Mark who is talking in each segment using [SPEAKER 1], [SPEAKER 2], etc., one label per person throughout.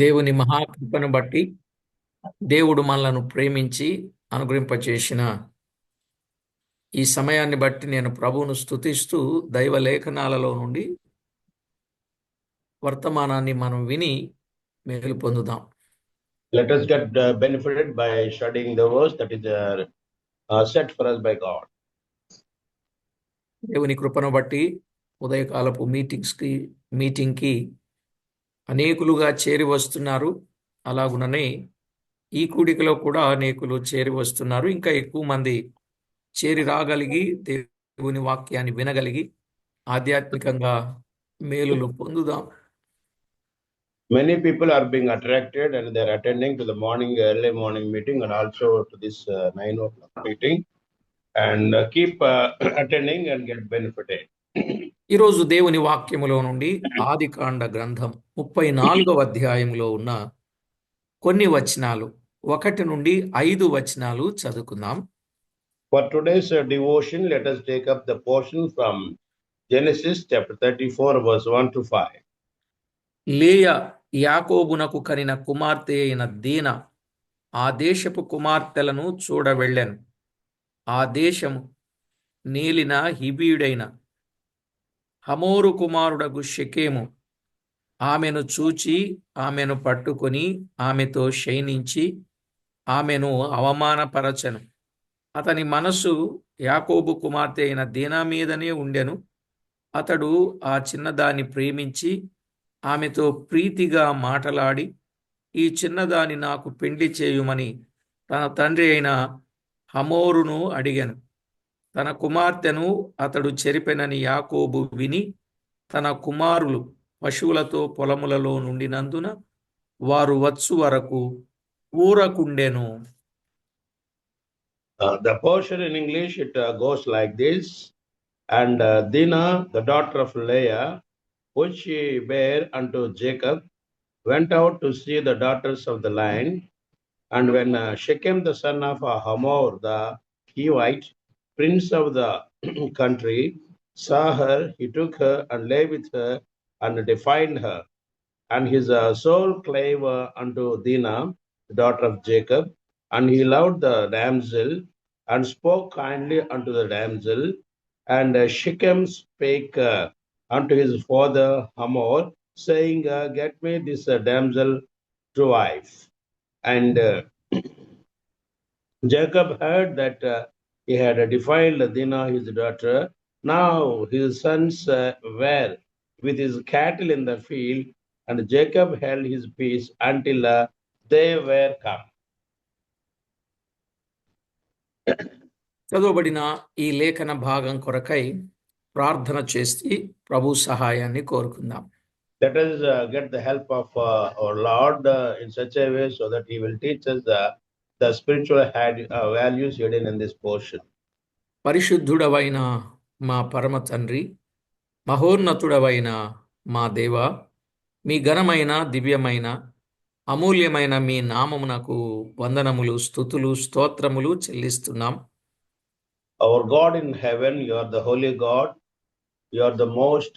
[SPEAKER 1] దేవుని మహాకృపను బట్టి దేవుడు మనలను ప్రేమించి అనుగ్రహింపచేసిన ఈ సమయాన్ని బట్టి నేను ప్రభువును స్తుతిస్తూ దైవ లేఖనాలలో నుండి వర్తమానాన్ని మనం విని మేలు పొందుదాం.
[SPEAKER 2] Let us get benefited by studying the verse that is set for us by God.
[SPEAKER 1] దేవుని కృపను బట్టి ఉదయకాలపు మీటింగ్కి అనేకులుగా చేరి వస్తున్నారు. అలాగుననే ఈ కూడికలో కూడా అనేకులు చేరి వస్తున్నారు. ఇంకా ఎక్కువ మంది చేరి రాగలిగి దేవుని వాక్యాన్ని వినగలిగి ఆధ్యాత్మికంగా మేలులు పొందుదాం.
[SPEAKER 2] Many people are being attracted and they are attending to the early morning meeting and also to this 9 o'clock meeting and keep attending and get benefited.
[SPEAKER 1] ఈరోజు దేవుని వాక్యములో నుండి ఆదికాండ గ్రంథం 34వ అధ్యాయంలో ఉన్న కొన్ని వచనాలు 1 నుండి 5 వచనాలు చదువుకుందాం.
[SPEAKER 2] For today's devotion, let us take up the portion from Genesis chapter 34 verse 1 to 5.
[SPEAKER 1] లేయా యాకోబునకు కనిన కుమార్తె అయిన దీన ఆ దేశపు కుమార్తెలను చూడవెళ్ళెను. ఆ దేశము నేలిన హిబీయుడైన హమోరు కుమారుడగు షెకెము ఆమెను చూచి ఆమెను పట్టుకొని ఆమెతో శయనించి ఆమెను అవమానపరచెను. అతని మనసు యాకోబు కుమార్తె అయిన దీనా మీదనే ఉండెను. అతడు ఆ చిన్నదాన్ని ప్రేమించి ఆమెతో ప్రీతిగా మాటలాడి ఈ చిన్నదాన్ని నాకు పెండ్లి చేయుమని తన తండ్రి అయిన హమోరును అడిగాను. తన కుమార్తెను అతడు చెరిపెనని యాకోబు విని తన కుమారులు పశువులతో పొలములలో నుండినందున వారు వచ్చు వరకు ఊరకుండెను.
[SPEAKER 2] The portion in English, it goes like this. And Dinah, the daughter of Leah, which she bare unto Jacob, went out to see the daughters of the land. And when Shechem, the son of Hamor, the Hivite, prince of the country, saw her, he took her and lay with her and defiled her. And his soul clave unto Dinah, the daughter of Jacob, and he loved the damsel and spoke kindly unto the damsel. And Shechem spake unto his father Hamor, saying, get me this damsel to wife. And Jacob heard that he had defiled Dinah his daughter. Now his sons were with his cattle in the field, and Jacob held his peace until they were come.
[SPEAKER 1] చదువుబడిన ఈ లేఖన భాగం కొరకై ప్రార్థన చేసి ప్రభు సహాయాన్ని కోరుకుందాం.
[SPEAKER 2] Let us get the help of our Lord in such a way so that he will teach us the spiritual values hidden in this portion.
[SPEAKER 1] పరిశుద్ధుడవైన మా పరమ తండ్రి, మహోన్నతుడవైన మా దేవ, మీ ఘనమైన దివ్యమైన అమూల్యమైన మీ నామమునకు వందనములు, స్తుతులు, స్తోత్రములు చెల్లిస్తున్నాం.
[SPEAKER 2] Our God in heaven, you are the holy God, you are the most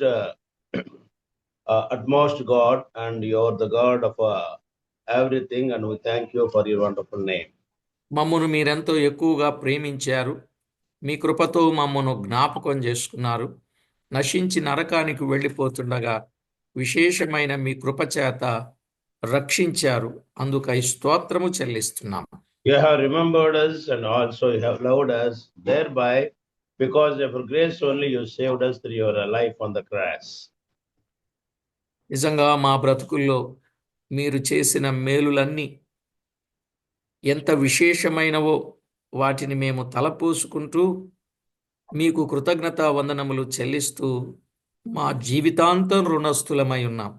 [SPEAKER 2] utmost God, and you are the God of everything, and we thank you for your wonderful name.
[SPEAKER 1] మమ్మను మీరెంతో ఎక్కువగా ప్రేమించారు. మీ కృపతో మమ్మను జ్ఞాపకం చేసుకున్నారు. నశించి నరకానికి వెళ్ళిపోతుండగా విశేషమైన మీ కృపచేత రక్షించారు. అందుకై స్తోత్రము చెల్లిస్తున్నాం.
[SPEAKER 2] You have remembered us and also you have loved us, thereby because of your grace only you saved us through your life on the cross.
[SPEAKER 1] నిజంగా మా బ్రతుకుల్లో మీరు చేసిన మేలులన్నీ ఎంత విశేషమైనవో వాటిని మేము తలపోసుకుంటూ మీకు కృతజ్ఞతా వందనములు చెల్లిస్తూ మా జీవితాంతం రుణస్థులమై ఉన్నాం.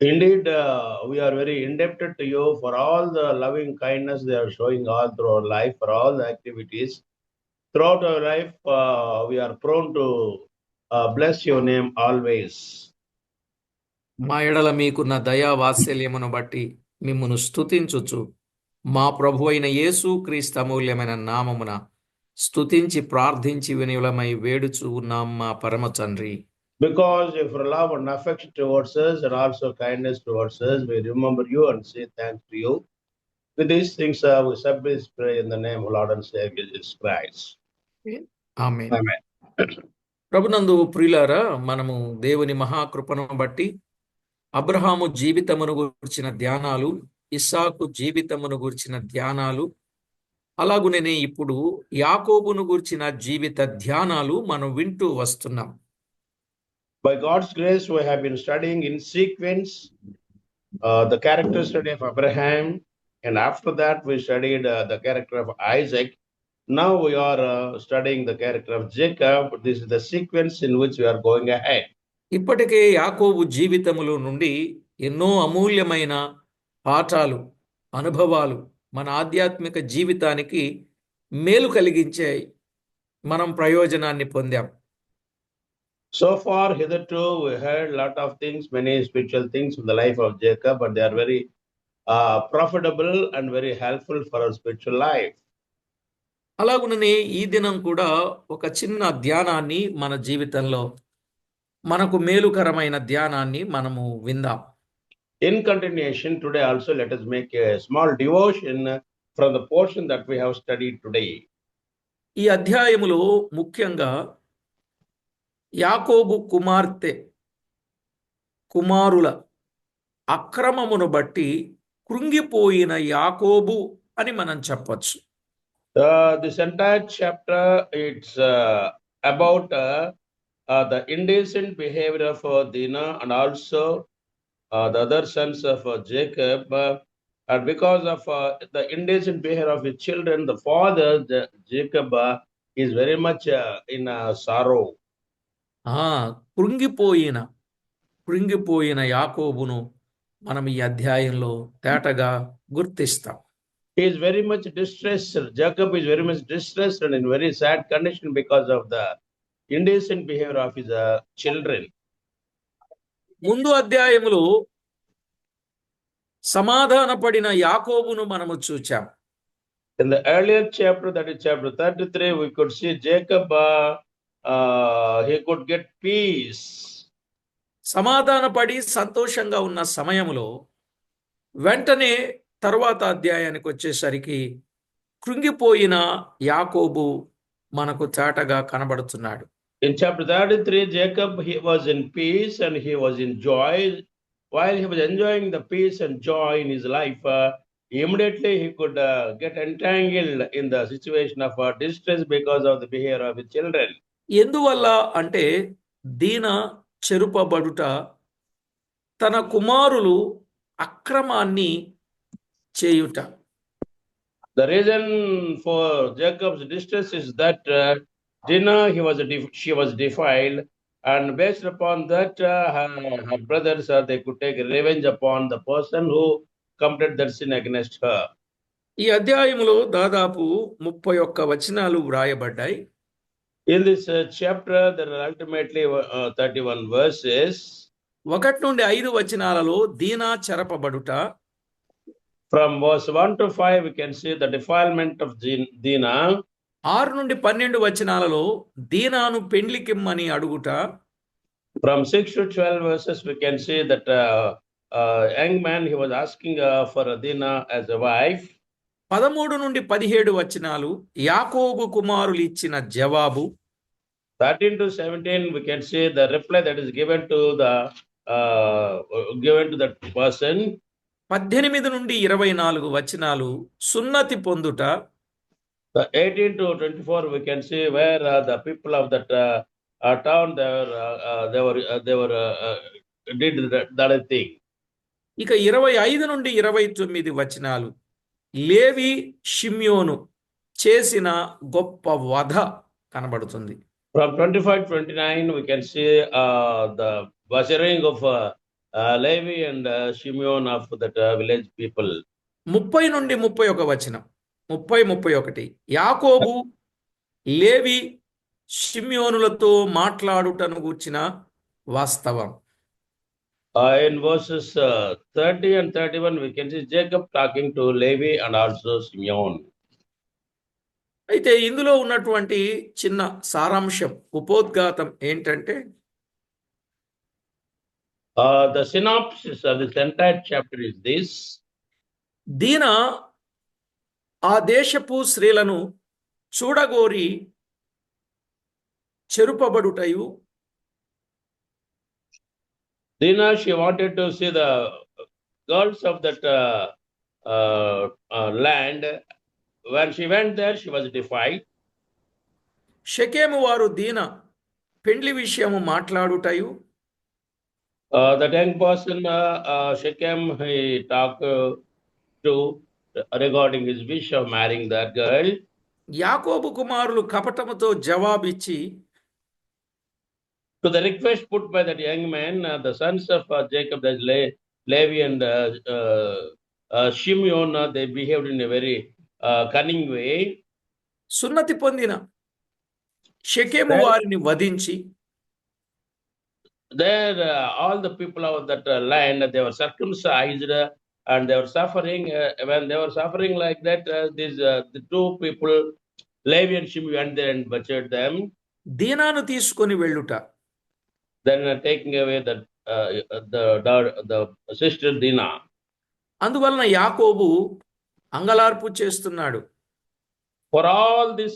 [SPEAKER 2] Indeed, we are very indebted to you for all the loving kindness they are showing all through our life, for all the activities. Throughout our life, we are prone to bless your name always.
[SPEAKER 1] మా ఎడల మీకున్న దయా వాత్సల్యమును బట్టి మిమ్మును స్తుతించుచు మా ప్రభు అయిన యేసు క్రీస్తు అమూల్యమైన నామమున స్తుతించి ప్రార్థించి వినియులమై వేడుచు ఉన్నాం మా పరమ తండ్రి.
[SPEAKER 2] Because of your love and affection towards us and also kindness towards us, we remember you and say thanks to you. With these things, we submit this prayer in the name of Lord and Savior Jesus Christ.
[SPEAKER 1] Amen.
[SPEAKER 2] Amen.
[SPEAKER 1] ప్రభునందు ప్రియులారా, మనము దేవుని మహాకృపను బట్టి అబ్రహాము జీవితమును గురించిన ధ్యానాలు, ఇస్సాకు జీవితమును గురించిన ధ్యానాలు, అలాగునే ఇప్పుడు యాకోబును గురించిన జీవిత ధ్యానాలు మనం వింటూ వస్తున్నాం.
[SPEAKER 2] By God's grace, we have been studying in sequence the character study of Abraham, and after that, we studied the character of Isaac. Now we are studying the character of Jacob. This is the sequence in which we are going ahead.
[SPEAKER 1] ఇప్పటికే యాకోబు జీవితములో నుండి ఎన్నో అమూల్యమైన పాఠాలు, అనుభవాలు మన ఆధ్యాత్మిక జీవితానికి మేలు కలిగించే మనం ప్రయోజనాన్ని పొందాం.
[SPEAKER 2] So far, hitherto, we heard a lot of things, many spiritual things in the life of Jacob, but they are very profitable and very helpful for our spiritual life.
[SPEAKER 1] అలాగుననే ఈ దినం కూడా ఒక చిన్న ధ్యానాన్ని మన జీవితంలో, మనకు మేలుకరమైన ధ్యానాన్ని మనము విందాం.
[SPEAKER 2] In continuation, today also let us make a small devotion from the portion that we have studied today.
[SPEAKER 1] ఈ అధ్యాయములో ముఖ్యంగా యాకోబు కుమారుల అక్రమమును బట్టి కృంగిపోయిన యాకోబు అని మనం చెప్పొచ్చు.
[SPEAKER 2] This entire chapter, it's about the indecent behavior of Dinah and also the other sons of Jacob. And because of the indecent behavior of his children, the father, Jacob, is very much in sorrow.
[SPEAKER 1] కృంగిపోయిన యాకోబును మనం ఈ అధ్యాయంలో తేటగా గుర్తిస్తాం.
[SPEAKER 2] He is very much distressed. Jacob is very much distressed and in very sad condition because of the indecent behavior of his children.
[SPEAKER 1] ముందు అధ్యాయములో సమాధానపడిన యాకోబును మనము చూచాం.
[SPEAKER 2] In the earlier chapter, that is chapter 33, we could see Jacob, he could get peace.
[SPEAKER 1] సమాధానపడి సంతోషంగా ఉన్న సమయంలో వెంటనే తరువాత అధ్యాయానికి వచ్చేసరికి కృంగిపోయిన యాకోబు మనకు చాటగా కనబడుతున్నాడు.
[SPEAKER 2] In chapter 33, Jacob, he was in peace and he was in joy. While he was enjoying the peace and joy in his life, immediately he could get entangled in the situation of distress because of the behavior of his children.
[SPEAKER 1] ఎందువల్ల అంటే దీన చెరుపబడుట, తన కుమారులు అక్రమాన్ని చేయుట.
[SPEAKER 2] The reason for Jacob's distress is that Dinah, she was defiled, and based upon that, her brothers, they could take revenge upon the person who committed that sin against her.
[SPEAKER 1] ఈ అధ్యాయములో దాదాపు 31 వచనాలు వ్రాయబడ్డాయి.
[SPEAKER 2] In this chapter, there are ultimately 31 verses.
[SPEAKER 1] 1 నుండి 5 వచనాలలో దీనా చెరపబడుట,
[SPEAKER 2] From verse 1 to 5, we can see the defilement of Dinah.
[SPEAKER 1] 6 నుండి 12 వచనాలలో దీనాను పెండ్లికిమ్మని అడుగుట.
[SPEAKER 2] From 6 to 12 verses, we can see that young man, he was asking for Dinah as a wife.
[SPEAKER 1] 13 నుండి 17 వచనాలు యాకోబు కుమారులు ఇచ్చిన జవాబు.
[SPEAKER 2] 13 to 17, we can see the reply that is given to that person.
[SPEAKER 1] 18 నుండి 24 వచనాలు సున్నతి పొందుట.
[SPEAKER 2] The 18 to 24, we can see where the people of that town, they were did that thing.
[SPEAKER 1] ఇక 25 నుండి 29 వచనాలు లేవి షిమ్యోను చేసిన గొప్ప వధ కనబడుతుంది.
[SPEAKER 2] From 25 to 29, we can see the butchering of Levi and Shimeon of that village people.
[SPEAKER 1] 30 నుండి 31 వచనం, 30-31 యాకోబు లేవి షిమ్యోనులతో మాట్లాడుటను గూర్చిన వాస్తవం.
[SPEAKER 2] In verses 30 and 31, we can see Jacob talking to Levi and also Simeon.
[SPEAKER 1] అయితే ఇందులో ఉన్నటువంటి చిన్న సారాంశం, ఉపోద్ఘాతం ఏంటంటే
[SPEAKER 2] The synopsis of this entire chapter is this.
[SPEAKER 1] దీన ఆ దేశపు స్త్రీలను చూడగోరి చెరుపబడుటయు,
[SPEAKER 2] Dina, she wanted to see the girls of that land. When she went there, she was defied.
[SPEAKER 1] షెకెము వారు దీన పెండ్లి విషయము మాట్లాడుటయు,
[SPEAKER 2] That young person, Shechem, he talked to regarding his wish of marrying that girl.
[SPEAKER 1] యాకోబు కుమారులు కపటముతో జవాబిచ్చి,
[SPEAKER 2] To the request put by that young man, the sons of Jacob, that Levi and Shimeon, they behaved in a very cunning way.
[SPEAKER 1] సున్నతి పొందిన షెకెము
[SPEAKER 2] Well,
[SPEAKER 1] వారిని వధించి,
[SPEAKER 2] there, all the people of that land, they were circumcised and they were suffering. When they were suffering like that, the two people, Levi and Shimei, went there and butchered them.
[SPEAKER 1] దీనాను తీసుకొని వెళ్ళుట,
[SPEAKER 2] Then taking away the sister Dina.
[SPEAKER 1] అందువలన యాకోబు అంగలార్పు చేస్తున్నాడు.
[SPEAKER 2] For all this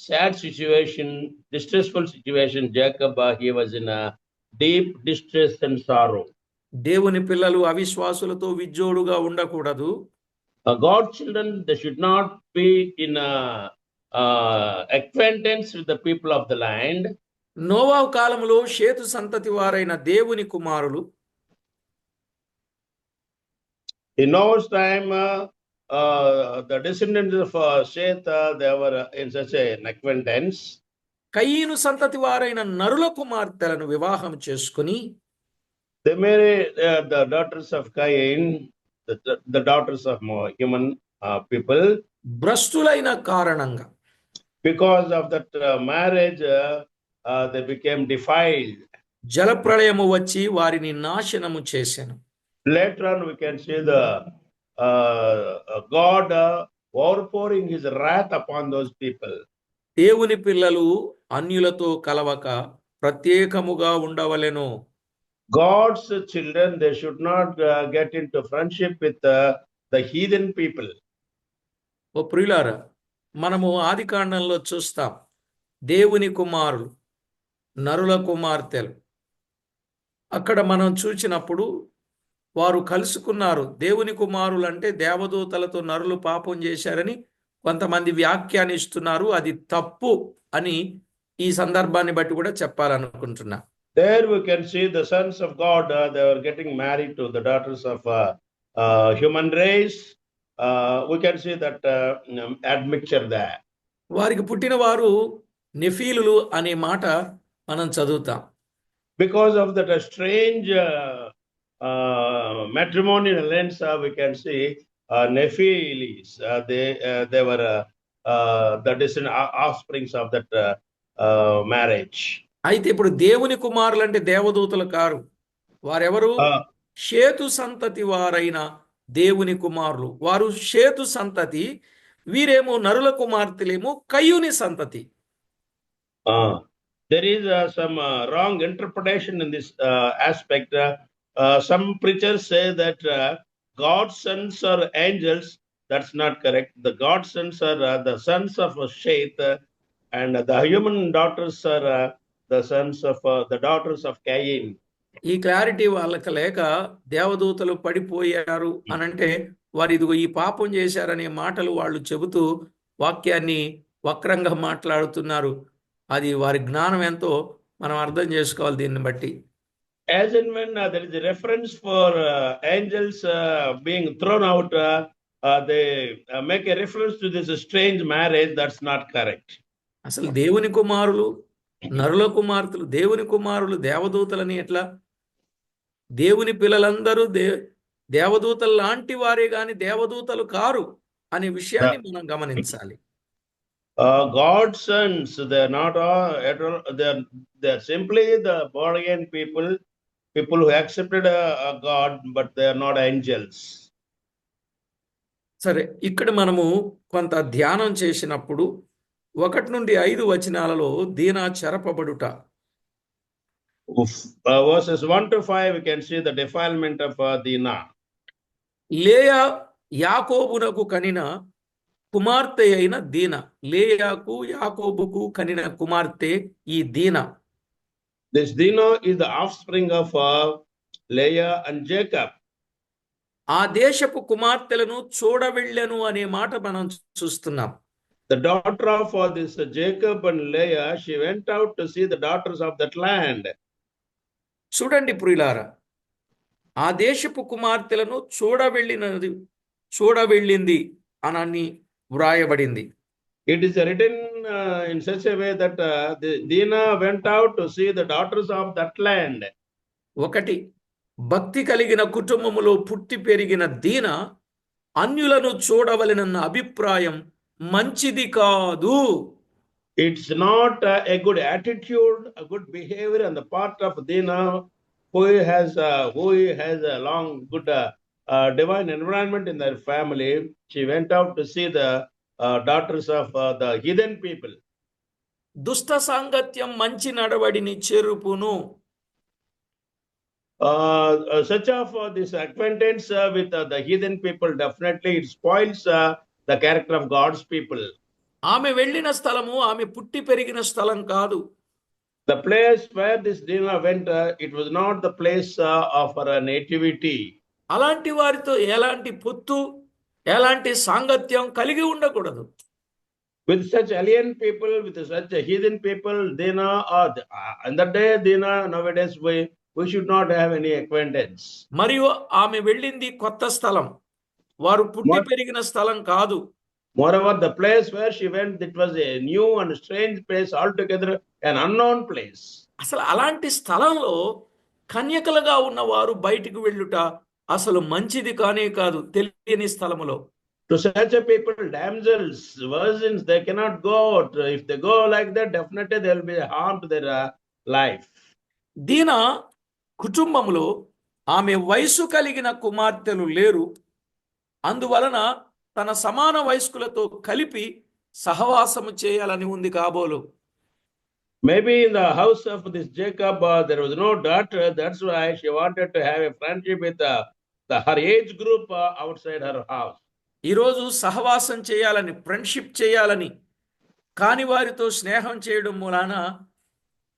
[SPEAKER 2] sad situation, distressful situation, Jacob, he was in a deep distress and sorrow.
[SPEAKER 1] దేవుని పిల్లలు అవిశ్వాసులతో విజ్జోడుగా ఉండకూడదు.
[SPEAKER 2] God's children, they should not be in acquaintance with the people of the land.
[SPEAKER 1] నోవాహు కాలములో షేతు సంతతి వారైన దేవుని కుమారులు
[SPEAKER 2] In Noah's time, the descendants of Seth, they were in such an acquaintance.
[SPEAKER 1] కయీను సంతతి వారైన నరుల కుమార్తెలను వివాహం చేసుకుని
[SPEAKER 2] They married the daughters of Cain, the daughters of human people.
[SPEAKER 1] భ్రష్టులైన కారణంగా
[SPEAKER 2] Because of that marriage, they became defiled.
[SPEAKER 1] జలప్రళయము వచ్చి వారిని నాశనము చేసెను.
[SPEAKER 2] Later on, we can see the God overpouring his wrath upon those people.
[SPEAKER 1] దేవుని పిల్లలు అన్యులతో కలవక ప్రత్యేకముగా ఉండవలెను.
[SPEAKER 2] God's children, they should not get into friendship with the heathen people.
[SPEAKER 1] ఓ ప్రియులారా, మనము ఆదికాండంలో చూస్తాం, దేవుని కుమారులు నరుల కుమార్తెలు అక్కడ మనం చూచినప్పుడు వారు కలుసుకున్నారు. దేవుని కుమారులు అంటే దేవదూతలతో నరులు పాపం చేశారని కొంతమంది వ్యాఖ్యానిస్తున్నారు. అది తప్పు అని ఈ సందర్భాన్ని బట్టి కూడా చెప్పాలనుకుంటున్నా.
[SPEAKER 2] There we can see the sons of God, they were getting married to the daughters of human race. We can see that admixture there.
[SPEAKER 1] వారికి పుట్టిన వారు నెఫీలులు అనే మాట మనం చదువుతాం.
[SPEAKER 2] Because of that strange matrimonial alliance, we can see Nephilis. They were the descendant offsprings of that marriage.
[SPEAKER 1] అయితే ఇప్పుడు దేవుని కుమారులు అంటే దేవదూతలు కారు. వారెవరు? షేతు సంతతి వారైన దేవుని కుమారులు. వారు షేతు సంతతి, వీరేమో నరుల కుమార్తెలేమో కయ్యూని సంతతి.
[SPEAKER 2] There is some wrong interpretation in this aspect. Some preachers say that God's sons are angels. That's not correct. The God's sons are the sons of Sheth, and the human daughters are the sons of the daughters of Cain.
[SPEAKER 1] ఈ clarity వాళ్ళకి లేక దేవదూతలు పడిపోయారు అనంటే వారు ఇదిగో ఈ పాపం చేశారనే మాటలు వాళ్ళు చెబుతూ వాక్యాన్ని వక్రంగా మాట్లాడుతున్నారు. అది వారి జ్ఞానం ఎంతో మనం అర్థం చేసుకోవాలి దీన్ని బట్టి.
[SPEAKER 2] As and when there is a reference for angels being thrown out, they make a reference to this strange marriage. That's not correct.
[SPEAKER 1] అసలు దేవుని కుమారులు నరుల కుమార్తెలు, దేవుని కుమారులు దేవదూతలని ఎట్లా? దేవుని పిల్లలందరూ దేవదూతలు లాంటి వారే గాని దేవదూతలు కారు అనే విషయాన్ని మనం గమనించాలి.
[SPEAKER 2] God's sons, they're not all, they're simply the born again people who accepted God, but they are not angels.
[SPEAKER 1] సరే, ఇక్కడ మనము కొంత ధ్యానం చేసినప్పుడు 1 నుండి 5 వచనాలలో దీనా చెరపబడుట,
[SPEAKER 2] Verses 1 to 5, we can see the defilement of Dinah.
[SPEAKER 1] లేయా యాకోబునకు కనిన కుమార్తె అయిన దీన. లేయాకు యాకోబుకు కనిన కుమార్తె ఈ దీన.
[SPEAKER 2] This Dinah is the offspring of Leah and Jacob.
[SPEAKER 1] ఆ దేశపు కుమార్తెలను చూడవెళ్ళెను అనే మాట మనం చూస్తున్నాం.
[SPEAKER 2] The daughter of this Jacob and Leah, she went out to see the daughters of that land.
[SPEAKER 1] చూడండి ప్రియులారా, ఆ దేశపు కుమార్తెలను చూడవెళ్ళింది అని వ్రాయబడింది.
[SPEAKER 2] It is written in such a way that Dinah went out to see the daughters of that land.
[SPEAKER 1] ఒకటి, భక్తి కలిగిన కుటుంబములో పుట్టి పెరిగిన దీన అన్యులను చూడవలెనన్న అభిప్రాయం మంచిది కాదు.
[SPEAKER 2] It's not a good attitude, a good behavior on the part of Dinah, who has a long, good divine environment in their family. She went out to see the daughters of the heathen people.
[SPEAKER 1] దుష్ట సాంగత్యం మంచి నడవడిని చెరుపును.
[SPEAKER 2] Such of this acquaintance with the heathen people, definitely it spoils the character of God's people.
[SPEAKER 1] ఆమె వెళ్ళిన స్థలము ఆమె పుట్టి పెరిగిన స్థలం కాదు.
[SPEAKER 2] The place where this Dinah went, it was not the place of her nativity.
[SPEAKER 1] అలాంటి వారితో ఎలాంటి పొత్తు, ఎలాంటి సాంగత్యం కలిగి ఉండకూడదు.
[SPEAKER 2] With such alien people, with such heathen people, Dinah, on that day, Dinah, nowadays we should not have any acquaintance.
[SPEAKER 1] మరియు ఆమె వెళ్ళింది కొత్త స్థలం, వారు పుట్టి పెరిగిన స్థలం కాదు.
[SPEAKER 2] Moreover, the place where she went, it was a new and strange place altogether, an unknown place.
[SPEAKER 1] అసలు అలాంటి స్థలంలో కన్యకలుగా ఉన్నవారు బయటికి వెళ్ళుట అసలు మంచిది కానే కాదు. తెలియని స్థలములో
[SPEAKER 2] To such a people, damsels, virgins, they cannot go out. If they go like that, definitely there will be a harm to their life.
[SPEAKER 1] దీన కుటుంబములో ఆమె వయసు కలిగిన కుమార్తెలు లేరు. అందువలన తన సమాన వయస్కులతో కలిపి సహవాసము చేయాలని ఉంది కాబోలు.
[SPEAKER 2] Maybe in the house of this Jacob, there was no daughter. That's why she wanted to have a friendship with her age group outside her house.
[SPEAKER 1] ఈరోజు సహవాసం చేయాలని, ఫ్రెండ్షిప్ చేయాలని కాని వారితో స్నేహం చేయడం మూలాన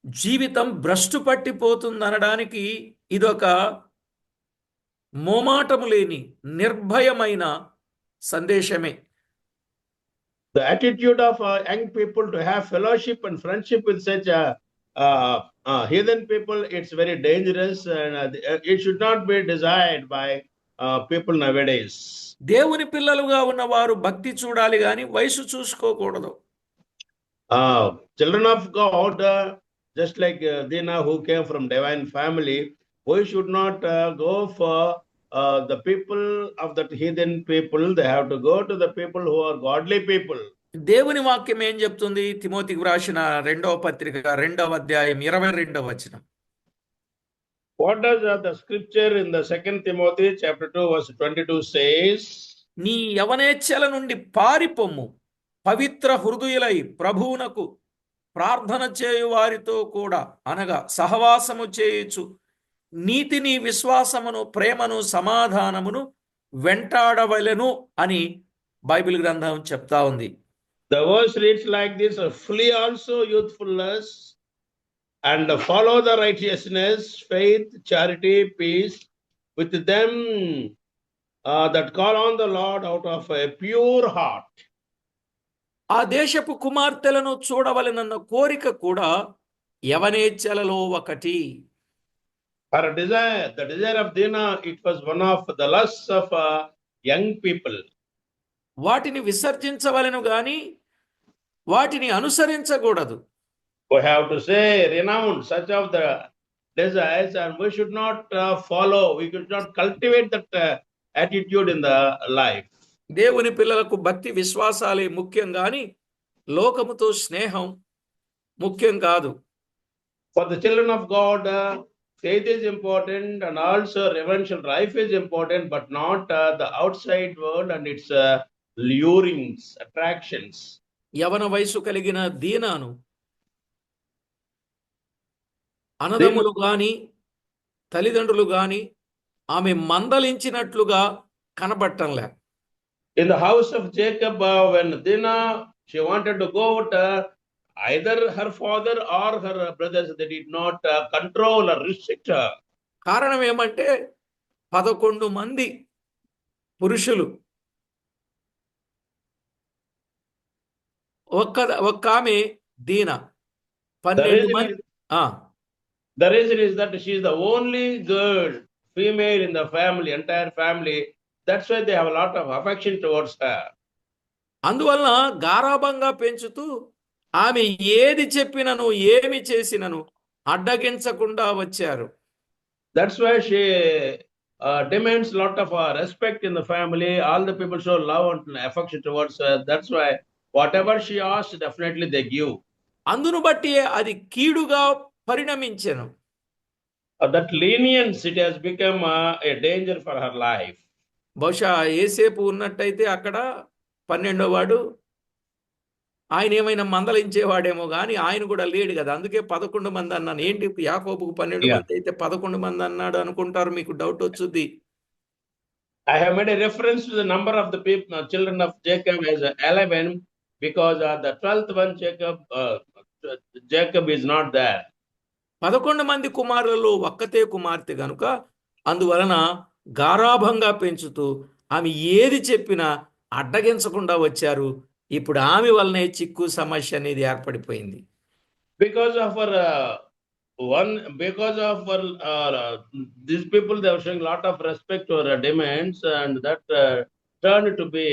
[SPEAKER 1] జీవితం భ్రష్టు పట్టిపోతుందనడానికి ఇదొక మోమాటము లేని నిర్భయమైన సందేశమే.
[SPEAKER 2] The attitude of young people to have fellowship and friendship with such heathen people, it's very dangerous, and it should not be desired by people nowadays.
[SPEAKER 1] దేవుని పిల్లలుగా ఉన్నవారు భక్తి చూడాలి గాని వయసు చూసుకోకూడదు.
[SPEAKER 2] Children of God, just like Dinah, who came from divine family, we should not go for the people of that heathen people. They have to go to the people who are godly people.
[SPEAKER 1] దేవుని వాక్యం ఏం చెప్తుంది? తిమోతికి వ్రాసిన 2వ పత్రిక 2వ అధ్యాయం 22వ వచనం.
[SPEAKER 2] What does the scripture in the 2 Timothy chapter 2 verse 22 says?
[SPEAKER 1] నీ యవనేచ్ఛల నుండి పారిపొమ్ము, పవిత్ర హృదయులై ప్రభువునకు ప్రార్థన చేయు వారితో కూడా, అనగా సహవాసము చేయుచు నీతిని, విశ్వాసమును, ప్రేమను, సమాధానమును వెంటాడవలెను అని బైబిల్ గ్రంథం చెప్తా ఉంది.
[SPEAKER 2] The verse reads like this: flee also youthfulness, and follow the righteousness, faith, charity, peace with them that call on the Lord out of a pure heart.
[SPEAKER 1] ఆ దేశపు కుమార్తెలను చూడవలెనన్న కోరిక కూడా యవనేచ్ఛలలో ఒకటి.
[SPEAKER 2] Her desire, the desire of Dinah, it was one of the lusts of young people.
[SPEAKER 1] వాటిని విసర్జించవలెను గాని వాటిని అనుసరించకూడదు.
[SPEAKER 2] We have to say, renounce such of the desires, and we should not follow, we should not cultivate that attitude in the life.
[SPEAKER 1] దేవుని పిల్లలకు భక్తి విశ్వాసాలే ముఖ్యం గాని లోకముతో స్నేహం ముఖ్యం కాదు.
[SPEAKER 2] For the children of God, faith is important, and also reverential life is important, but not the outside world and its lurings, attractions.
[SPEAKER 1] యవన వయసు కలిగిన దీనాను అన్నదమ్ములు గాని తల్లిదండ్రులు గాని ఆమె మందలించినట్లుగా కనబట్టంలే.
[SPEAKER 2] In the house of Jacob, when Dinah, she wanted to go out, either her father or her brothers, they did not control or restrict her.
[SPEAKER 1] కారణం ఏమంటే 11 మంది పురుషులు, ఒక్క ఆమె దీన,
[SPEAKER 2] The
[SPEAKER 1] 12
[SPEAKER 2] reason
[SPEAKER 1] మంది.
[SPEAKER 2] is, the reason is that she is the only girl, female in the family, entire family. That's why they have a lot of affection towards her.
[SPEAKER 1] అందువలన గారాబంగా పెంచుతూ ఆమె ఏది చెప్పినను ఏమి చేసినను అడ్డగించకుండా వచ్చారు.
[SPEAKER 2] That's why she demands a lot of respect in the family. All the people show love and affection towards her. That's why whatever she asks, definitely they give.
[SPEAKER 1] అందును బట్టి అది కీడుగా పరిణమించెను.
[SPEAKER 2] That lenience, it has become a danger for her life.
[SPEAKER 1] బహుశా ఏసేపు ఉన్నట్టయితే అక్కడ 12వ వాడు ఆయన ఏమైనా మందలించేవాడేమో కానీ ఆయన కూడా లేడు కదా. అందుకే 11 మంది అన్నాను. ఏంటి యాకోబుకు 12
[SPEAKER 2] Yeah.
[SPEAKER 1] మంది అయితే 11 మంది అన్నాడు అనుకుంటారు, మీకు doubt వచ్చుద్ది.
[SPEAKER 2] I have made a reference to the number of the people, children of Jacob as 11, because the 12th one, Jacob is not there.
[SPEAKER 1] 11 మంది కుమారులలో ఒక్కతే కుమార్తె గనుక అందువలన గారాభంగా పెంచుతూ ఆమె ఏది చెప్పినా అడ్డగించకుండా వచ్చారు. ఇప్పుడు ఆమె వలనే చిక్కు సమస్య అనేది ఏర్పడిపోయింది.
[SPEAKER 2] Because of her these people, they were showing a lot of respect to her demands, and that turned to be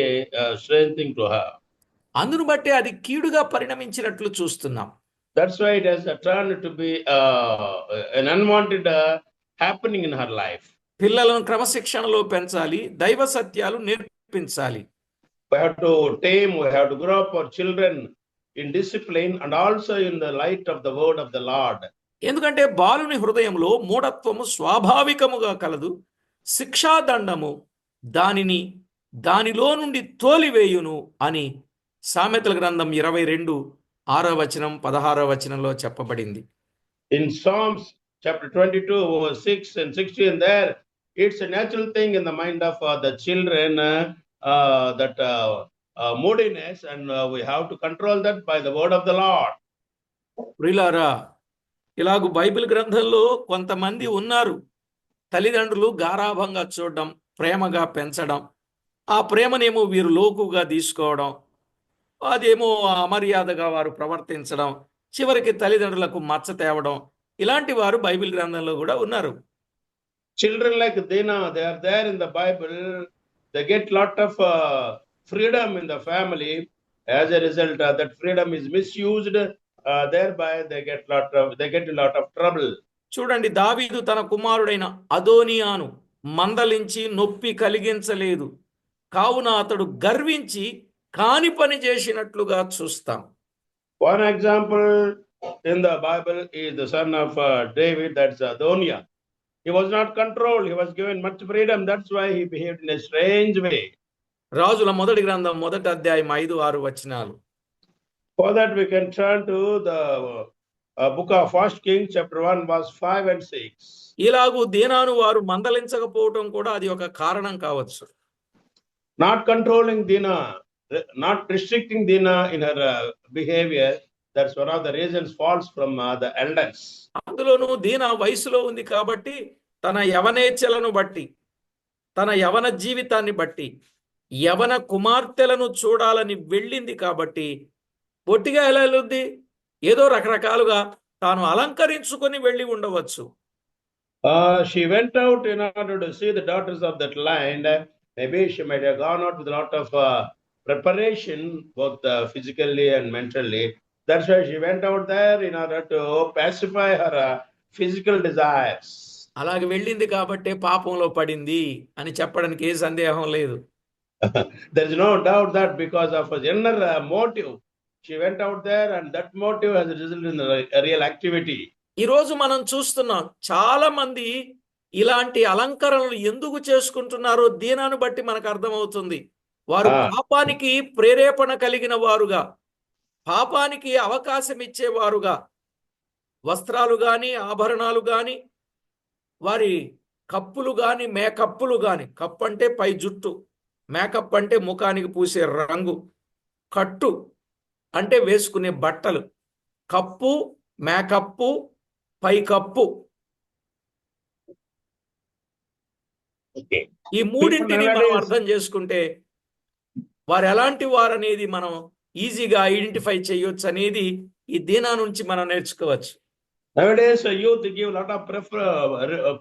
[SPEAKER 2] a strange thing to her.
[SPEAKER 1] అందును బట్టి అది కీడుగా పరిణమించినట్లు చూస్తున్నాం.
[SPEAKER 2] That's why it has turned to be an unwanted happening in her life.
[SPEAKER 1] పిల్లలను క్రమశిక్షణలో పెంచాలి, దైవ సత్యాలు నేర్పించాలి.
[SPEAKER 2] We have to tame, we have to grow up our children in discipline and also in the light of the word of the Lord.
[SPEAKER 1] ఎందుకంటే బాలుని హృదయంలో మూఢత్వము స్వాభావికముగా కలదు, శిక్షాదండము దానిలో నుండి తోలివేయును అని సామెతల గ్రంథం 22 6వ వచనం 16వ వచనంలో చెప్పబడింది.
[SPEAKER 2] In Psalms chapter 22 verse 6 and 16, there it's a natural thing in the mind of the children, that moodiness, and we have to control that by the word of the Lord.
[SPEAKER 1] ప్రియులారా, ఇలాగూ బైబిల్ గ్రంథంలో కొంతమంది ఉన్నారు, తల్లిదండ్రులు గారాభంగా చూడడం, ప్రేమగా పెంచడం, ఆ ప్రేమనేమో వీరు లోకుగా తీసుకోవడం, అదేమో అమర్యాదగా వారు ప్రవర్తించడం, చివరికి తల్లిదండ్రులకు మచ్చ తేవడం, ఇలాంటి వారు బైబిల్ గ్రంథంలో కూడా ఉన్నారు.
[SPEAKER 2] Children like Dinah, they are there in the Bible. They get lot of freedom in the family. As a result, that freedom is misused. Thereby, they get a lot of trouble.
[SPEAKER 1] చూడండి, దావీదు తన కుమారుడైన అదోనియాను మందలించి నొప్పి కలిగించలేదు, కావున అతడు గర్వించి కాని పని చేసినట్లుగా చూస్తాం.
[SPEAKER 2] One example in the Bible is the son of David, that's Adoniah. He was not controlled. He was given much freedom. That's why he behaved in a strange way.
[SPEAKER 1] రాజుల మొదటి గ్రంథం 1వ అధ్యాయం 5-6 వచనాలు.
[SPEAKER 2] For that we can turn to the book of 1 Kings chapter 1 verse 5 and 6.
[SPEAKER 1] ఇలాగూ దీనాను వారు మందలించకపోవటం కూడా అది ఒక కారణం కావచ్చు.
[SPEAKER 2] Not controlling Dinah, not restricting Dinah in her behavior, that's one of the reasons falls from the elders.
[SPEAKER 1] అందులోనూ దీనా వయసులో ఉంది కాబట్టి తన యవనేచ్ఛలను బట్టి, తన యవన జీవితాన్ని బట్టి, యవన కుమార్తెలను చూడాలని వెళ్ళింది కాబట్టి పొట్టిగా ఎలా వెళ్ళుద్ది? ఏదో రకరకాలుగా తాను అలంకరించుకొని వెళ్ళి ఉండవచ్చు.
[SPEAKER 2] She went out in order to see the daughters of that land. Maybe she might have gone out with a lot of preparation, both physically and mentally. That's why she went out there in order to pacify her physical desires.
[SPEAKER 1] అలాగే వెళ్ళింది కాబట్టే పాపంలో పడింది అని చెప్పడానికి ఏ సందేహం లేదు.
[SPEAKER 2] There is no doubt that because of her inner motive, she went out there, and that motive has resulted in a real activity.
[SPEAKER 1] ఈ రోజు మనం చూస్తున్నాం, చాలా మంది ఇలాంటి అలంకరణలు ఎందుకు చేసుకుంటున్నారో దీనాను బట్టి మనకు అర్థమవుతుంది. వారు పాపానికి ప్రేరేపణ కలిగిన వారుగా, పాపానికి అవకాశం ఇచ్చేవారుగా, వస్త్రాలు గాని, ఆభరణాలు గాని, వారి కప్పులు గాని, మేకప్పులు గాని, కప్పు అంటే పై జుట్టు, మేకప్ అంటే ముఖానికి పూసే రంగు, కట్టు అంటే వేసుకునే బట్టలు, కప్పు, మేకప్పు, పై కప్పు,
[SPEAKER 2] Okay.
[SPEAKER 1] ఈ
[SPEAKER 2] People
[SPEAKER 1] మూడింటిని మనం
[SPEAKER 2] nowadays,
[SPEAKER 1] అర్థం చేసుకుంటే వారు ఎలాంటి వారు అనేది మనం ఈజీగా ఐడెంటిఫై చేయొచ్చు అనేది ఈ దీనా నుంచి మనం నేర్చుకోవచ్చు.
[SPEAKER 2] nowadays, youth give a lot of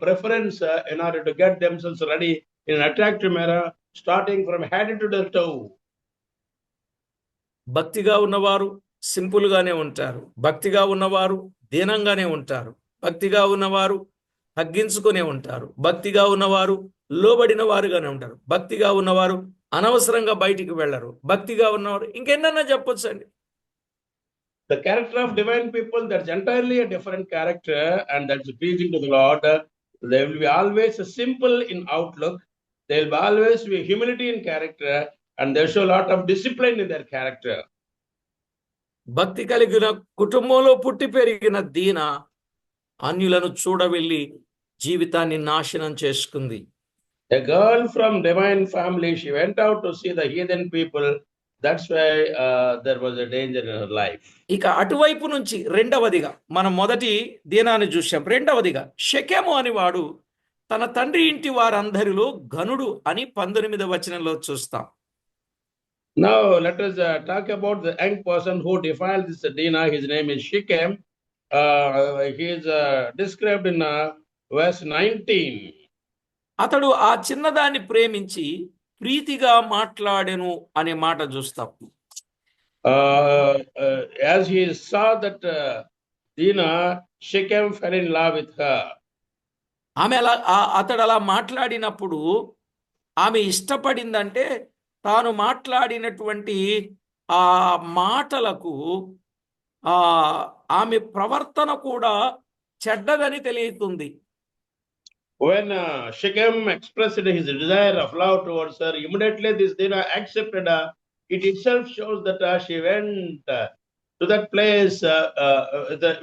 [SPEAKER 2] preference in order to get themselves ready in an attractive manner, starting from head to the toe.
[SPEAKER 1] భక్తిగా ఉన్నవారు సింపుల్ గానే ఉంటారు, భక్తిగా ఉన్నవారు దీనంగానే ఉంటారు, భక్తిగా ఉన్నవారు తగ్గించుకునే ఉంటారు, భక్తిగా ఉన్నవారు లోబడిన వారుగానే ఉంటారు, భక్తిగా ఉన్నవారు అనవసరంగా బయటికి వెళ్ళరు, భక్తిగా ఉన్నవారు ఇంకెన్నన్నా చెప్పొచ్చు అండి.
[SPEAKER 2] The character of divine people, that's entirely a different character, and that's pleasing to the Lord. They will be always simple in outlook. They will always be humility in character, and they show a lot of discipline in their character.
[SPEAKER 1] భక్తి కలిగిన కుటుంబంలో పుట్టి పెరిగిన దీన అన్యులను చూడవెళ్ళి జీవితాన్ని నాశనం చేసుకుంది.
[SPEAKER 2] A girl from divine family, she went out to see the heathen people. That's why there was a danger in her life.
[SPEAKER 1] ఇక అటువైపు నుంచి రెండవదిగా మనం మొదటి దీనాన్ని చూసాం. రెండవదిగా షెకెము అని వాడు తన తండ్రి ఇంటి వారందరిలో ఘనుడు అని 19వ వచనంలో చూస్తాం.
[SPEAKER 2] Now let us talk about the young person who defiled this Dinah. His name is Shechem. He is described in verse 19.
[SPEAKER 1] అతడు ఆ చిన్నదాన్ని ప్రేమించి ప్రీతిగా మాట్లాడెను అనే మాట చూస్తాం.
[SPEAKER 2] As he saw that Dinah, Shechem fell in love with her.
[SPEAKER 1] అతడు అలా మాట్లాడినప్పుడు ఆమె ఇష్టపడిందంటే తాను మాట్లాడినటువంటి ఆ మాటలకు ఆమె ప్రవర్తన కూడా చెడ్డదని తెలియతుంది.
[SPEAKER 2] When Shechem expressed his desire of love towards her, immediately this Dinah accepted her. It itself shows that she went to that place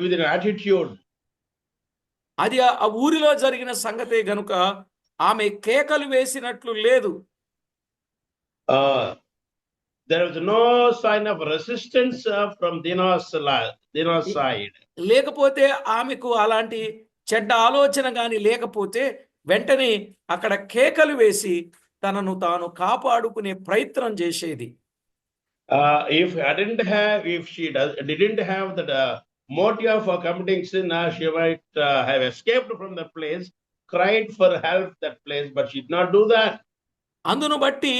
[SPEAKER 2] with an attitude.
[SPEAKER 1] అది ఆ ఊరిలో జరిగిన సంగతే గనుక ఆమె కేకలు వేసినట్లు లేదు.
[SPEAKER 2] There was no sign of resistance from Dinah's side.
[SPEAKER 1] లేకపోతే ఆమెకు అలాంటి చెడ్డ ఆలోచన గాని లేకపోతే వెంటనే అక్కడ కేకలు వేసి తనను తాను కాపాడుకునే ప్రయత్నం చేసేది.
[SPEAKER 2] If she didn't have that motive for committing sin, she might have escaped from the place, cried for help that place, but she did not do that.
[SPEAKER 1] అందును బట్టి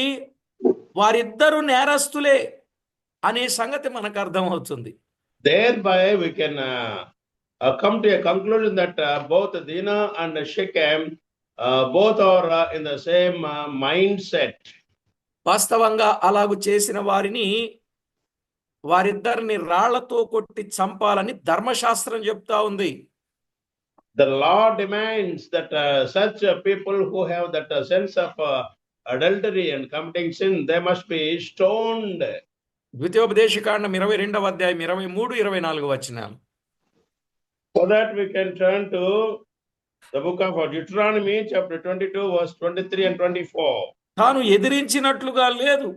[SPEAKER 1] వారిద్దరు నేరస్తులే అనే సంగతి మనకు అర్థమవుతుంది.
[SPEAKER 2] Thereby we can come to a conclusion that both Dinah and Shechem both are in the same mindset.
[SPEAKER 1] వాస్తవంగా అలాగు చేసిన వారిద్దరిని రాళ్లతో కొట్టి చంపాలని ధర్మశాస్త్రం చెప్తా ఉంది.
[SPEAKER 2] The law demands that such people who have that sense of adultery and committing sin, they must be stoned.
[SPEAKER 1] ద్వితీయోపదేశకాండం 22వ అధ్యాయం 23-24 వచనాలు.
[SPEAKER 2] So that we can turn to the book of Deuteronomy chapter 22 verse 23 and 24.
[SPEAKER 1] తాను ఎదిరించినట్లుగా లేదు.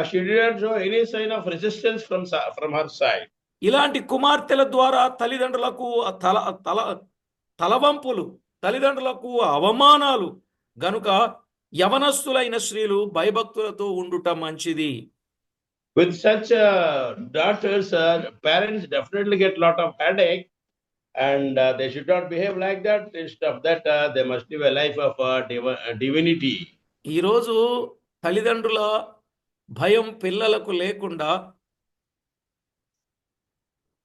[SPEAKER 2] She didn't show any sign of resistance from her side.
[SPEAKER 1] ఇలాంటి కుమార్తెల ద్వారా తల్లిదండ్రులకు తలవంపులు, తల్లిదండ్రులకు అవమానాలు గనుక యవనస్తులైన స్త్రీలు భయభక్తులతో ఉండుట మంచిది.
[SPEAKER 2] With such daughters, parents definitely get a lot of headache, and they should not behave like that. Instead of that, they must live a life of divinity.
[SPEAKER 1] ఈరోజు తల్లిదండ్రుల భయం పిల్లలకు లేకుండా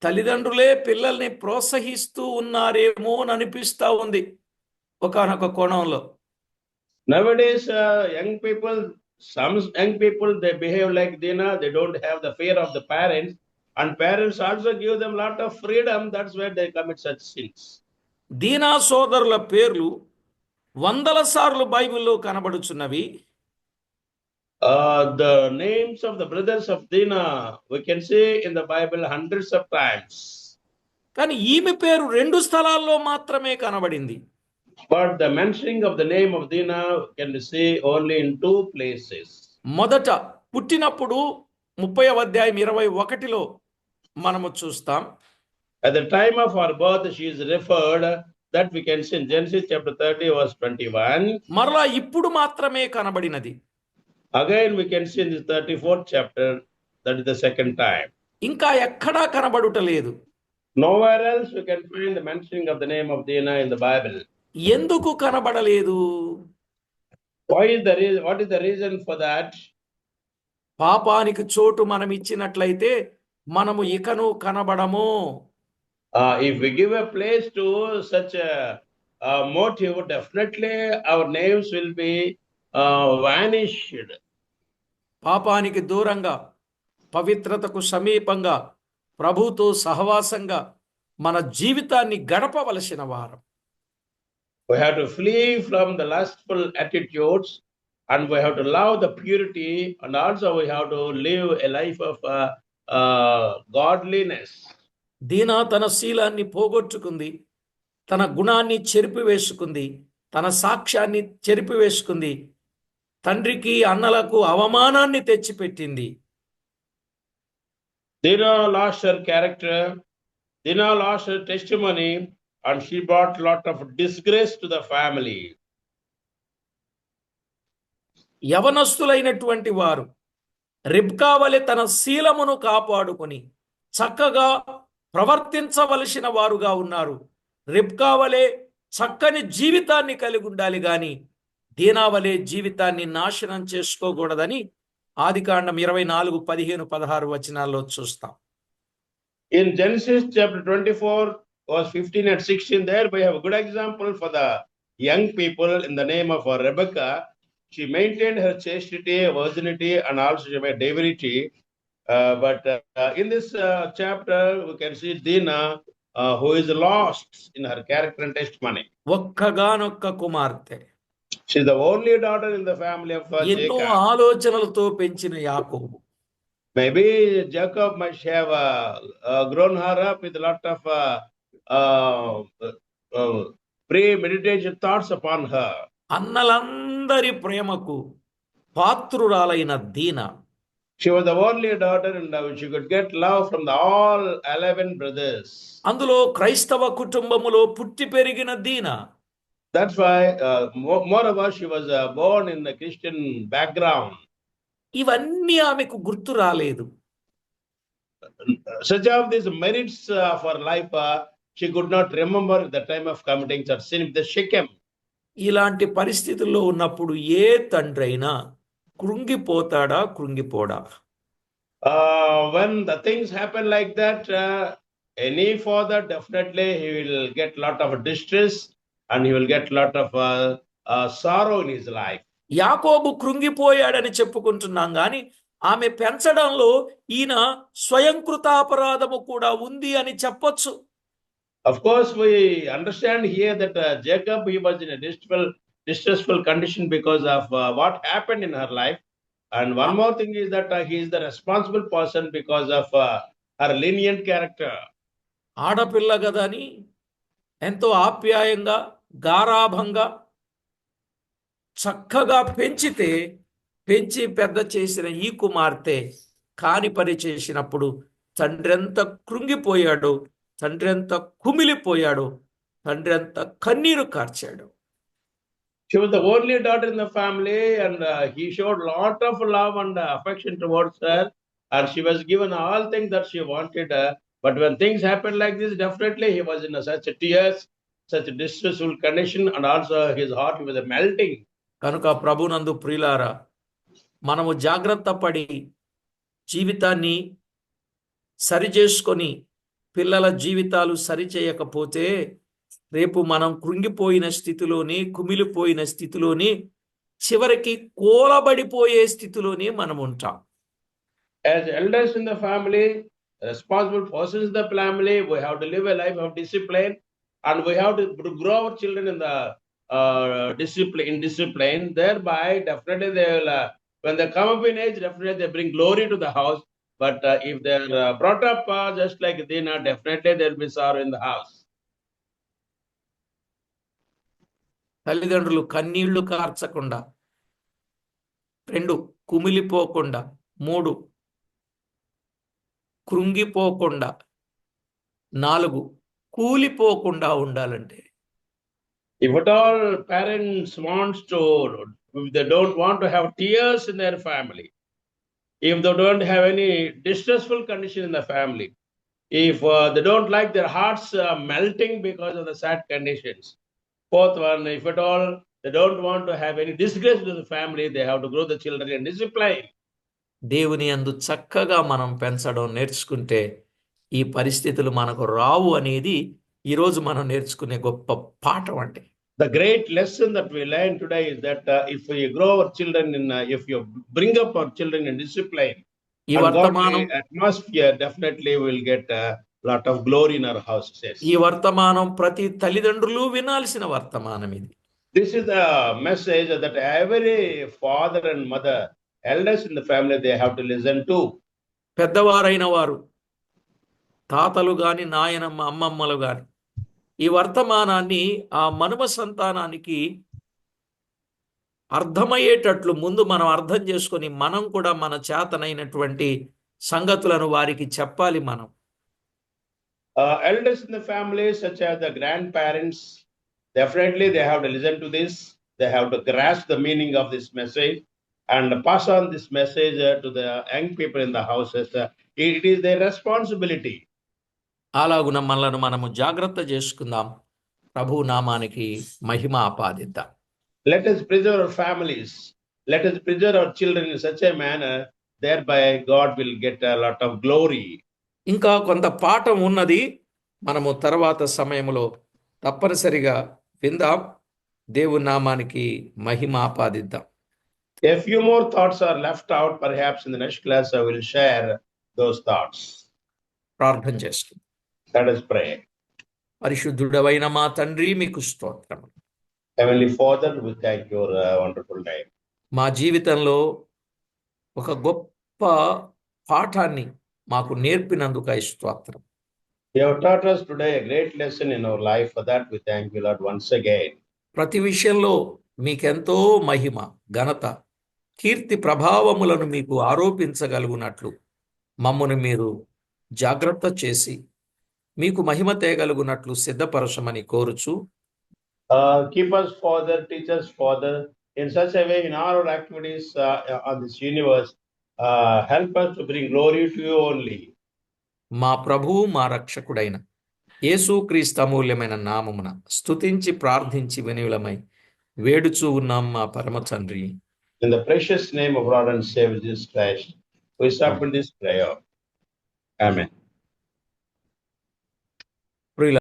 [SPEAKER 1] తల్లిదండ్రులే పిల్లల్ని ప్రోత్సహిస్తూ ఉన్నారేమో అని అనిపిస్తా ఉంది ఒకానొక కోణంలో.
[SPEAKER 2] Nowadays, some young people, they behave like Dinah. They don't have the fear of the parents, and parents also give them a lot of freedom. That's why they commit such sins.
[SPEAKER 1] దీనా సోదరుల పేర్లు వందల సార్లు బైబిల్లో కనబడుచున్నవి.
[SPEAKER 2] The names of the brothers of Dinah we can see in the Bible hundreds of times.
[SPEAKER 1] కానీ ఈమె పేరు 2 స్థలాల్లో మాత్రమే కనబడింది.
[SPEAKER 2] But the mentioning of the name of Dina can be seen only in 2 places.
[SPEAKER 1] మొదట పుట్టినప్పుడు 30వ అధ్యాయం 21లో మనము చూస్తాం.
[SPEAKER 2] At the time of her birth, she is referred, that we can see in Genesis chapter 30, verse 21.
[SPEAKER 1] మరలా ఇప్పుడు మాత్రమే కనబడినది.
[SPEAKER 2] Again, we can see in the 34th chapter, that is the second time.
[SPEAKER 1] ఇంకా ఎక్కడా కనబడుటలేదు.
[SPEAKER 2] Nowhere else we can find the mentioning of the name of Dina in the Bible.
[SPEAKER 1] ఎందుకు కనబడలేదు?
[SPEAKER 2] What is the reason for that?
[SPEAKER 1] పాపానికి చోటు మనం ఇచ్చినట్లయితే మనము ఇకను కనబడము.
[SPEAKER 2] If we give a place to such a motive, definitely our names will be vanished.
[SPEAKER 1] పాపానికి దూరంగా, పవిత్రతకు సమీపంగా, ప్రభుతో సహవాసంగా మన జీవితాన్ని గడపవలసిన వారం.
[SPEAKER 2] We have to flee from the lustful attitudes, and we have to love the purity, and also we have to live a life of godliness.
[SPEAKER 1] దీనా తన శీలాన్ని పోగొట్టుకుంది, తన గుణాన్ని చెరిపివేసుకుంది, తన సాక్ష్యాన్ని చెరిపివేసుకుంది, తండ్రికి అన్నలకు అవమానాన్ని తెచ్చిపెట్టింది.
[SPEAKER 2] Dina lost her character, Dina lost her testimony, and she brought a lot of disgrace to the family.
[SPEAKER 1] యవనస్తులైనటువంటి వారు రిబ్కా వలె తన శీలమును కాపాడుకొని చక్కగా ప్రవర్తించవలసిన వారుగా ఉన్నారు. రిబ్కా వలె చక్కని జీవితాన్ని కలిగి ఉండాలి గాని దీనా వలె జీవితాన్ని నాశనం చేసుకోకూడదని ఆదికాండం 24, 15, 16 వచనాల్లో చూస్తాం.
[SPEAKER 2] In Genesis chapter 24, verse 15 and 16, there we have a good example for the young people in the name of Rebecca. She maintained her chastity, virginity, and also she made divinity. But in this chapter, we can see Dina, who is lost in her character and testimony.
[SPEAKER 1] ఒక్కగానొక్క కుమార్తె,
[SPEAKER 2] She is the only daughter in the family of
[SPEAKER 1] ఎన్నో
[SPEAKER 2] Jacob.
[SPEAKER 1] ఆలోచనలతో పెంచిన యాకోబు
[SPEAKER 2] Maybe Jacob might have grown her up with a lot of premeditated thoughts upon her.
[SPEAKER 1] అన్నలందరి ప్రేమకు పాత్రురాలైన దీనా
[SPEAKER 2] She was the only daughter, and she could get love from all 11 brothers.
[SPEAKER 1] అందులో క్రైస్తవ కుటుంబములో పుట్టి పెరిగిన దీనా
[SPEAKER 2] That's why, moreover, she was born in a Christian background.
[SPEAKER 1] ఇవన్నీ ఆమెకు గుర్తు రాలేదు.
[SPEAKER 2] Such of these merits of her life, she could not remember at the time of committing such sin with the Shechem.
[SPEAKER 1] ఇలాంటి పరిస్థితుల్లో ఉన్నప్పుడు ఏ తండ్రైనా కృంగిపోతాడా, కృంగిపోడా?
[SPEAKER 2] When the things happen like that, any father definitely he will get lot of distress, and he will get lot of sorrow in his life.
[SPEAKER 1] యాకోబు కృంగిపోయాడని చెప్పుకుంటున్నాం గాని ఆమె పెంచడంలో ఈయన స్వయంకృతాపరాధము కూడా ఉంది అని చెప్పొచ్చు.
[SPEAKER 2] Of course, we understand here that Jacob, he was in a distressful condition because of what happened in her life. And one more thing is that he is the responsible person because of her lenient character.
[SPEAKER 1] ఆడపిల్ల గదని ఎంతో ఆప్యాయంగా, గారాభంగా, చక్కగా పెంచి పెద్ద చేసిన ఈ కుమార్తె కాని పని చేసినప్పుడు తండ్రి ఎంత కృంగిపోయాడో, తండ్రి ఎంత కుమిలిపోయాడో, తండ్రి ఎంత కన్నీరు కార్చాడు.
[SPEAKER 2] She was the only daughter in the family, and he showed lot of love and affection towards her, and she was given all things that she wanted. But when things happened like this, definitely he was in such tears, such a distressful condition, and also his heart was melting.
[SPEAKER 1] కనుక ప్రభునందు ప్రియులారా, మనము జాగ్రత్త పడి జీవితాన్ని సరిచేసుకొని పిల్లల జీవితాలు సరిచేయకపోతే రేపు మనం కృంగిపోయిన స్థితిలోని, కుమిలిపోయిన స్థితిలోని, చివరికి కూలబడిపోయే స్థితిలోనే మనం ఉంటాం.
[SPEAKER 2] As elders in the family, responsible persons in the family, we have to live a life of discipline, and we have to grow our children in the discipline. Thereby, definitely they will, when they come up in age, definitely they bring glory to the house, But if they are brought up just like Dina, definitely there will be sorrow in the house.
[SPEAKER 1] తల్లిదండ్రులు కన్నీళ్లు కార్చకుండా, 2 కుమిలిపోకుండా, 3 కృంగిపోకుండా, 4 కూలిపోకుండా ఉండాలంటే
[SPEAKER 2] If at all parents wants to, if they don't want to have tears in their family, if they don't have any distressful condition in the family, if they don't like their hearts melting because of the sad conditions. Fourth one, if at all they don't want to have any disgrace to the family, they have to grow the children in discipline.
[SPEAKER 1] దేవుని యందు చక్కగా మనం పెంచడం నేర్చుకుంటే ఈ పరిస్థితులు మనకు రావు అనేది ఈరోజు మనం నేర్చుకునే గొప్ప పాఠం అండి.
[SPEAKER 2] The great lesson that we learn today is that if we grow our children in, if you bring up our children in discipline,
[SPEAKER 1] ఈ
[SPEAKER 2] and
[SPEAKER 1] వర్తమానం
[SPEAKER 2] godly atmosphere, definitely will get a lot of glory in our houses.
[SPEAKER 1] ఈ వర్తమానం ప్రతి తల్లిదండ్రులు వినాల్సిన వర్తమానం ఇది.
[SPEAKER 2] This is the message that every father and mother, elders in the family, they have to listen to.
[SPEAKER 1] పెద్దవారైన వారు, తాతలు గాని, నాయనమ్మ, అమ్మమ్మలు గాని ఈ వర్తమానాన్ని ఆ మనుమ సంతానానికి అర్థమయ్యేటట్లు ముందు మనం అర్థం చేసుకొని మనం కూడా మన చేతనైనటువంటి సంగతులను వారికి చెప్పాలి. మనం
[SPEAKER 2] Elders in the family, such as the grandparents, definitely they have to listen to this. They have to grasp the meaning of this message and pass on this message to the young people in the houses. It is their responsibility.
[SPEAKER 1] అలాగున మనలను మనము జాగ్రత్త చేసుకుందాం. ప్రభు నామానికి మహిమ ఆపాదిద్దాం.
[SPEAKER 2] Let us preserve our families. Let us preserve our children in such a manner, thereby God will get a lot of glory.
[SPEAKER 1] ఇంకా కొంత పాఠం ఉన్నది, మనము తర్వాత సమయంలో తప్పనిసరిగా విందాం. దేవుని నామానికి మహిమ ఆపాదిద్దాం.
[SPEAKER 2] A few more thoughts are left out. Perhaps in the next class I will share those thoughts.
[SPEAKER 1] ప్రార్థన చేసుకుందాం.
[SPEAKER 2] Let us pray.
[SPEAKER 1] పరిశుద్ధుడవైన మా తండ్రి, మీకు స్తోత్రం.
[SPEAKER 2] Heavenly Father, we thank your wonderful name.
[SPEAKER 1] మా జీవితంలో ఒక గొప్ప పాఠాన్ని మాకు నేర్పినందుకు స్తోత్రం.
[SPEAKER 2] You have taught us today a great lesson in our life. For that we thank you, Lord, once again.
[SPEAKER 1] ప్రతి విషయంలో మీకెంతో మహిమ, ఘనత, కీర్తి ప్రభావములను మీకు ఆరోపించగలుగునట్లు మమ్మను మీరు జాగ్రత్త చేసి మీకు మహిమ తేగలుగునట్లు సిద్ధపరచమని కోరుచు,
[SPEAKER 2] Keep us, Father, teach us, Father, in such a way in all our activities on this universe. Help us to bring glory to you only.
[SPEAKER 1] మా ప్రభువు మా రక్షకుడైన యేసుక్రీస్తు అమూల్యమైన నామమున స్తుతించి ప్రార్థించి వినులమై వేడుచూ ఉన్నాం మా పరమ తండ్రి.
[SPEAKER 2] In the precious name of Lord and Savior Jesus Christ, we submit this prayer. Amen.